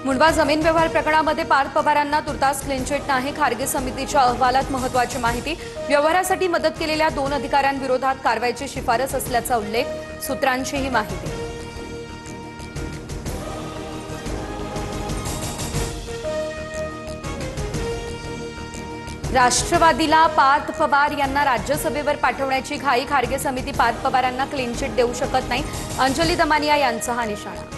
मुंडवा जमीन व्यवहार प्रकरणामध्ये पार्थ पवारांना तुर्तास क्लीन चिट नाही। खारगे समितीच्या अहवालात महत्त्वाची माहिती। व्यवहारासाठी मदत केलेल्या 2 अधिकाऱ्यांविरोधात कारवाईची शिफारस असल्याचा उल्लेख। सूत्रांची ही माहिती। राष्ट्रवादीला पार्थ पवार यांना राज्यसभेवर पाठवण्याची घाई। खारगे समिती पार्थ पवारांना क्लीन चिट देऊ शकत नाही। अंजली दमानिया यांचा हा निशाणा।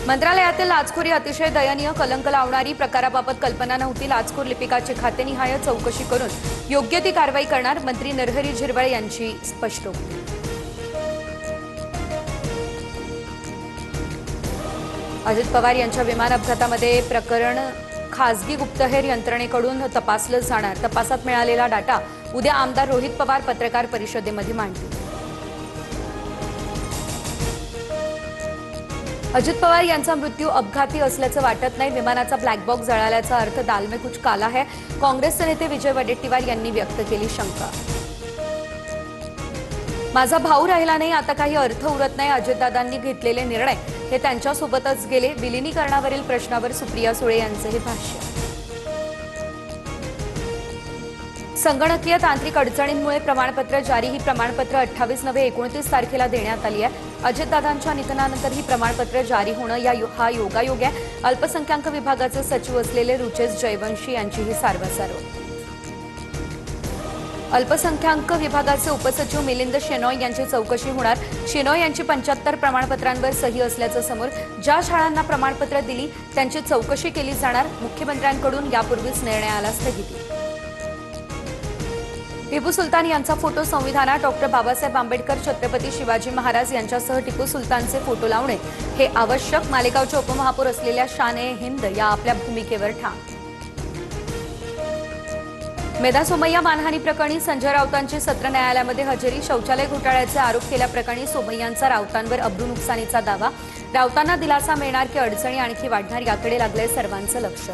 मंत्रालयातील लाचखोरी अतिशय दयनीय, कलंक लावणारी प्रकाराबाबत कल्पना नव्हती। लाचखोर लिपिकाची खातेनिहाय चौकशी करून योग्य ती कारवाई करणार। मंत्री नरहरी झिरवळ यांची स्पष्टोक्ती। अजित पवार यांच्या विमान अपघातामध्ये प्रकरण खासगी गुप्तहेर यंत्रणेकडून तपासलं जाणार। तपासात मिळालेला डाटा उद्या आमदार रोहित पवार पत्रकार परिषदेमध्ये मांडतील। अजित पवार यांचा मृत्यू अपघाती असल्याचं वाटत नाही। विमानाचा ब्लॅक बॉक्स जळाल्याचा अर्थ दाल में कुछ काला है। काँग्रेसचे नेते विजय वडेट्टीवार यांनी व्यक्त केली शंका। माझा भाऊ राहिला नाही, आता काही अर्थ उरत नाही। अजितदादांनी घेतलेले निर्णय हे त्यांच्यासोबतच गेले। विलिनीकरणावरील प्रश्नावर सुप्रिया सुळे यांचे हे भाष्य। संगणकीय तांत्रिक अडचणींमुळे प्रमाणपत्र जारी। ही प्रमाणपत्र 28 नव्हे 29 तारखेला देण्यात आली आहे। अजितदादांच्या निधनानंतर ही प्रमाणपत्र जारी होणं हा योगायोग आहे। अल्पसंख्याक विभागाचे सचिव असलेले रुचेश जयवंशी यांची ही सारवासारव। अल्पसंख्याक विभागाचे उपसचिव मिलिंद शेनॉय यांची चौकशी होणार। शेनॉय यांची 75 प्रमाणपत्रांवर सही असल्याचं समोर। ज्या शाळांना प्रमाणपत्र दिली त्यांची चौकशी केली जाणार। मुख्यमंत्र्यांकडून यापूर्वीच निर्णयाला स्थगिती। टिपू सुलतान यांचा फोटो संविधानात। डॉक्टर बाबासाहेब आंबेडकर, छत्रपती शिवाजी महाराज यांच्यासह टिपू सुलतानचे फोटो लावणे हे आवश्यक। मालेगावच्या उपमहापौर असलेल्या शान-ए-हिंद या आपल्या भूमिकेवर ठाम। मेधा सोमय्या मानहानी प्रकरणी संजय राऊतांची सत्र न्यायालयामध्ये हजेरी। शौचालय घोटाळ्याचे आरोप केल्याप्रकरणी सोमय्यांचा राऊतांवर अब्रू नुकसानीचा दावा। राऊतांना दिलासा मिळणार की अडचणी आणखी वाढणार याकडे लागलंय सर्वांचं लक्ष।